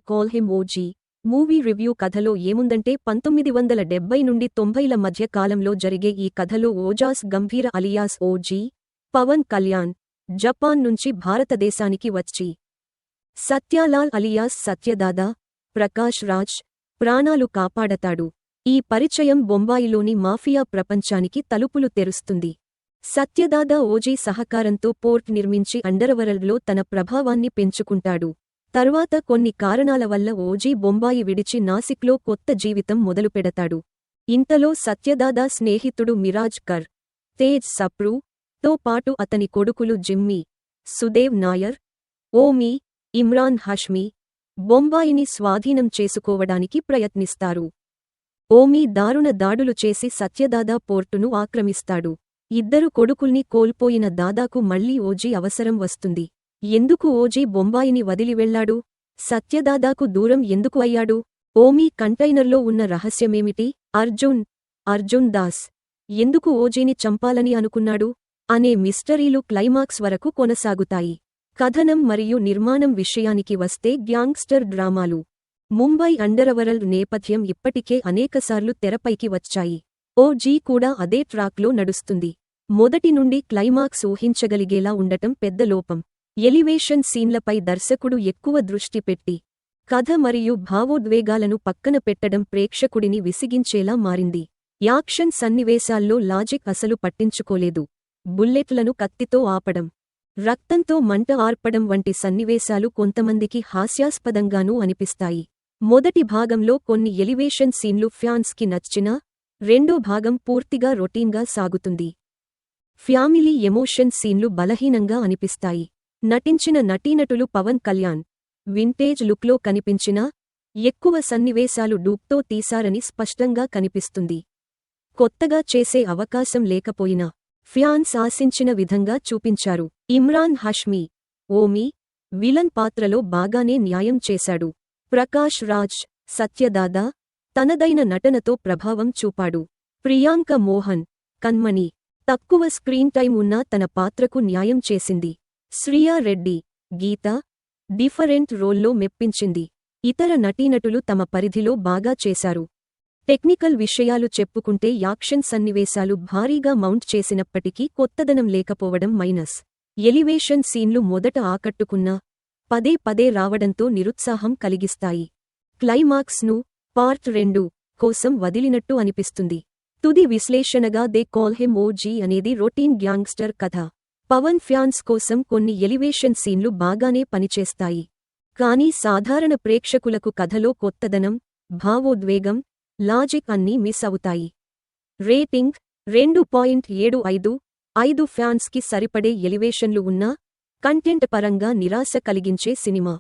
Call him OG movie review కథలో ఏముందంటే 1970 నుండి 90ల మధ్య కాలంలో జరిగే ఈ కథలో Ojas Gambheera alias OG Pawan Kalyan Japan నుంచి భారతదేశానికి వచ్చి సత్యాలాల్ అలియాస్ సత్యదాదా ప్రకాష్ రాజ్ ప్రాణాలు కాపాడతాడు. ఈ పరిచయం బొంబాయిలోని మాఫియా ప్రపంచానికి తలుపులు తెరుస్తుంది. సత్యదాదా ఓజీ సహకారంతో పోర్ట్ నిర్మించి అండర్వరల్డ్లో తన ప్రభావాన్ని పెంచుకుంటాడు. తర్వాత కొన్ని కారణాల వల్ల ఓజీ బొంబాయి విడిచి నాసిక్లో కొత్త జీవితం మొదలుపెడతాడు. ఇంతలో సత్యదాదా స్నేహితుడు మిరాజ్ కర్ తేజ్ సప్రూ తో పాటు అతని కొడుకులు జిమ్మీ సుదేవ్ నాయర్ ఓమీ ఇమ్రాన్ హష్మీ బొంబాయిని స్వాధీనం చేసుకోవడానికి ప్రయత్నిస్తారు. ఓమీ దారుణ దాడులు చేసి సత్యదాదా పోర్టును ఆక్రమిస్తాడు. ఇద్దరు కొడుకుల్ని కోల్పోయిన దాదాకు మళ్లీ ఓజీ అవసరం వస్తుంది. ఎందుకు ఓజీ బొంబాయిని వదిలి వెళ్లాడు? సత్యదాదాకు దూరం ఎందుకు అయ్యాడు? ఓమీ కంటైనర్లో ఉన్న రహస్యమేమిటి? అర్జున్ దాస్ ఎందుకు ఓజీని చంపాలని అనుకున్నాడు అనే మిస్టరీలు క్లైమాక్స్ వరకు కొనసాగుతాయి. కథనం మరియు నిర్మాణం విషయానికి వస్తే గ్యాంగ్స్టర్ డ్రామాలు. ముంబై అండర్వరల్డ్ నేపథ్యం ఇప్పటికే అనేకసార్లు తెరపైకి వచ్చాయి. ఓజీ కూడా అదే ట్రాక్లో నడుస్తుంది. మొదటి నుండి క్లైమాక్స్ ఊహించగలిగేలా ఉండటం పెద్ద లోపం. ఎలివేషన్ సీన్లపై దర్శకుడు ఎక్కువ దృష్టి పెట్టి కథ మరియు భావోద్వేగాలను పక్కన పెట్టడం ప్రేక్షకుడిని విసిగించేలా మారింది. యాక్షన్ సన్నివేశాల్లో లాజిక్ అసలు పట్టించుకోలేదు. బుల్లెట్లను కత్తితో ఆపడం, రక్తంతో మంట ఆర్పడం వంటి సన్నివేశాలు కొంతమందికి హాస్యాస్పదంగానూ అనిపిస్తాయి. మొదటి భాగంలో కొన్ని ఎలివేషన్ సీన్లు ఫ్యాన్స్కి నచ్చినా రెండో భాగం పూర్తిగా రొటీన్గా సాగుతుంది. ఫ్యామిలీ ఎమోషన్ సీన్లు బలహీనంగా అనిపిస్తాయి. నటించిన నటీనటులు పవన్ కళ్యాణ్ వింటేజ్ లుక్లో కనిపించినా ఎక్కువ సన్నివేశాలు డూప్తో తీశారని స్పష్టంగా కనిపిస్తుంది. కొత్తగా చేసే అవకాశం లేకపోయినా ఫ్యాన్స్ ఆశించిన విధంగా చూపించారు. ఇమ్రాన్ హష్మీ ఓమీ విలన్ పాత్రలో బాగానే న్యాయం చేశాడు. ప్రకాష్ రాజ్ సత్యదాదా తనదైన నటనతో ప్రభావం చూపాడు. ప్రియాంక మోహన్ కన్మణి తక్కువ స్క్రీన్ టైం ఉన్నా తన పాత్రకు న్యాయం చేసింది. శ్రియా రెడ్డి గీత డిఫరెంట్ రోల్లో మెప్పించింది. ఇతర నటీనటులు తమ పరిధిలో బాగా చేశారు. టెక్నికల్ విషయాలు చెప్పుకుంటే యాక్షన్ సన్నివేశాలు భారీగా మౌంట్ చేసినప్పటికీ కొత్తదనం లేకపోవడం మైనస్. ఎలివేషన్ సీన్లు మొదట ఆకట్టుకున్నా పదే పదే రావడంతో నిరుత్సాహం కలిగిస్తాయి. క్లైమాక్స్ను పార్ట్ 2 కోసం వదిలినట్టు అనిపిస్తుంది. తుది విశ్లేషణగా దే కాల్ హిమ్ ఓజీ అనేది రొటీన్ గ్యాంగ్స్టర్ కథ. పవన్ ఫ్యాన్స్ కోసం కొన్ని ఎలివేషన్ సీన్లు బాగానే పనిచేస్తాయి. కానీ సాధారణ ప్రేక్షకులకు కథలో కొత్తదనం, భావోద్వేగం, లాజిక్ అన్నీ మిస్ అవుతాయి. రేటింగ్ 2.75 ఫ్యాన్స్కి సరిపడే ఎలివేషన్లు ఉన్నా కంటెంట్ పరంగా నిరాశ కలిగించే సినిమా.